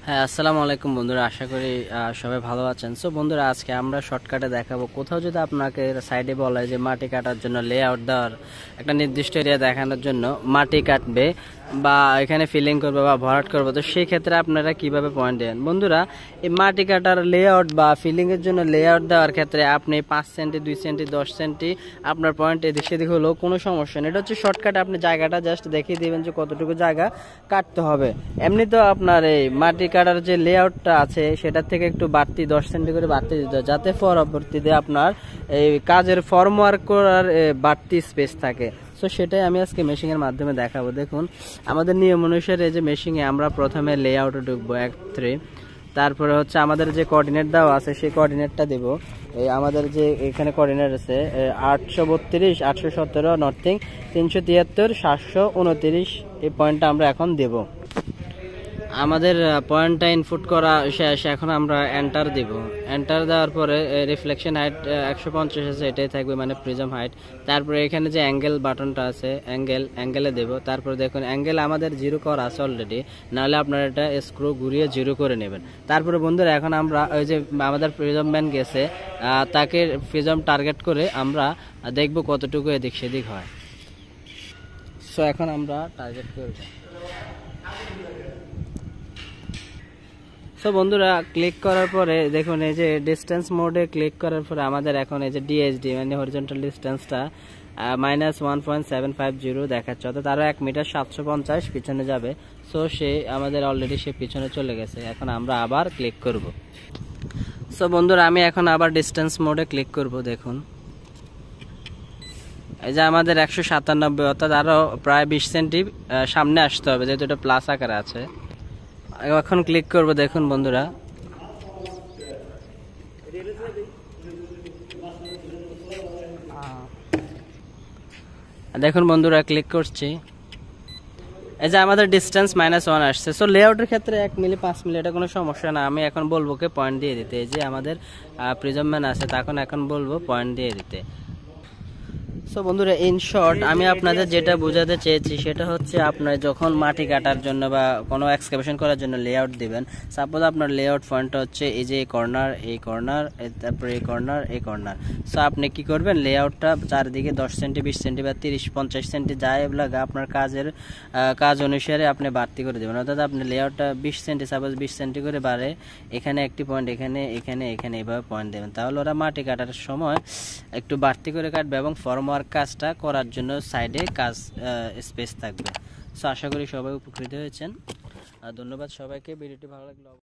হ্যাঁ, আসসালামু আলাইকুম বন্ধুরা, আশা করি সবাই ভালো আছেন। সো বন্ধুরা, আজকে আমরা শর্টকাটে দেখাবো কোথাও যদি আপনাকে সাইডে বলা হয় যে মাটি কাটার জন্য লেআউট দেওয়ার একটা নির্দিষ্ট এরিয়া দেখানোর জন্য মাটি কাটবে বা এখানে ফিলিং করবে বা ভরাট করবে, তো সেই ক্ষেত্রে আপনারা কিভাবে পয়েন্ট দেন বন্ধুরা। এই মাটি কাটার লেআউট বা ফিলিংয়ের জন্য লেআউট দেওয়ার ক্ষেত্রে আপনি 5 সেন্টি 2 সেন্টি 10 সেন্টি আপনার পয়েন্ট এদিক সেদিক হলেও কোনো সমস্যা নেই। এটা হচ্ছে শর্টকাট, আপনি জায়গাটা জাস্ট দেখিয়ে দিবেন যে কতটুকু জায়গা কাটতে হবে। এমনি তো আপনার এই মাটি কাটার যে লেআউটটা আছে সেটার থেকে একটু বাড়তি 10 সেন্টি করে বাড়তি দিতে হয়, যাতে পরবর্তীতে আপনার এই কাজের ফর্মওয়ার্ক করার বাড়তি স্পেস থাকে। সো সেটাই আমি আজকে মেশিনের মাধ্যমে দেখাবো। দেখুন, আমাদের নিয়ম অনুসারে যে মেশিনে আমরা প্রথমে লেআউটে ঢুকবো 1-3, তারপরে হচ্ছে আমাদের যে কোঅর্ডিনেট দেওয়া আছে সেই কোঅর্ডিনেটটা দেব। এই আমাদের যে এখানে কোঅর্ডিনেট আছে 832 817 নর্থিং 373 729, এই পয়েন্টটা আমরা এখন দেব। আমাদের পয়েন্টটা ইনপুট করা শেষ, এখন আমরা এন্টার দিব। এন্টার দেওয়ার পরে রিফ্লেকশন হাইট 150 আছে, এটাই থাকবে মানে প্রিজম হাইট। তারপরে এখানে যে অ্যাঙ্গেল বাটনটা আছে অ্যাঙ্গেলে দেব। তারপরে দেখুন অ্যাঙ্গেল আমাদের 0 করা আছে অলরেডি, নাহলে আপনারা এটা স্ক্রু ঘুরিয়ে 0 করে নেবেন। তারপরে বন্ধুরা, এখন আমরা ওই যে আমাদের প্রিজম ম্যান গেছে তাকে প্রিজম টার্গেট করে আমরা দেখব কতটুকু এদিক সেদিক হয়। সো এখন আমরা টার্গেট করব। সো বন্ধুরা, ক্লিক করার পরে দেখুন এই যে ডিস্টেন্স মোডে ক্লিক করার পরে আমাদের এখন এই যে ডিএসডি মানে হরিজন্টাল ডিস্টেন্সটা -1.750 দেখাচ্ছে, অর্থাৎ আরও 1 মিটার 750 পিছনে যাবে। সো সে আমাদের অলরেডি সে পিছনে চলে গেছে। এখন আমরা আবার ক্লিক করব। সো বন্ধুরা, আমি এখন আবার ডিস্টেন্স মোডে ক্লিক করব। দেখুন এই যে আমাদের 197, অর্থাৎ আরও প্রায় 20 সেন্টি সামনে আসতে হবে, যেহেতু এটা প্লাস আকারে আছে। এখন ক্লিক করব। দেখুন বন্ধুরা, ক্লিক করছি। এই যে আমাদের ডিস্টেন্স -1 আসছে। সো লেআউটের ক্ষেত্রে 1 মিলি 5 মিলি এটা কোনো সমস্যা না। আমি এখন বলবো কে পয়েন্ট দিয়ে দিতে। এই যে আমাদের প্রিজম ম্যান আছে, তখন এখন বলবো পয়েন্ট দিয়ে দিতে। সো বন্ধুরা, ইন শর্ট আমি আপনাদের যেটা বোঝাতে চেয়েছি সেটা হচ্ছে, আপনার যখন মাটি কাটার জন্য বা কোনো এক্সকাভেশন করার জন্য লেআউট দিবেন, সাপোজ আপনার লেআউট পয়েন্টটা হচ্ছে এই যে কর্নার, এই কর্নার, তারপরে এই কর্নার, এই কর্নার। সো আপনি কি করবেন, লেআউটটা চারদিকে 10 সেন্টি 20 সেন্টি বা 30-50 সেন্টি যায় লাগা আপনার কাজ অনুসারে আপনি বাড়তি করে দেবেন। অর্থাৎ আপনি লেআউটটা 20 সেন্টি, সাপোজ 20 সেন্টি করে বাড়ে, এখানে একটি পয়েন্ট, এখানে এখানে এখানে এইভাবে পয়েন্ট দেবেন। তাহলে ওরা মাটি কাটার সময় একটু বাড়তি করে কাটবে এবং ফর্মওয়ার্ক কাজটা করার জন্য সাইডে কাজ স্পেস থাকবে। সো আশা করি সবাই উপকৃত হয়েছেন। ধন্যবাদ সবাইকে। ভিডিওটি ভালো লাগলো।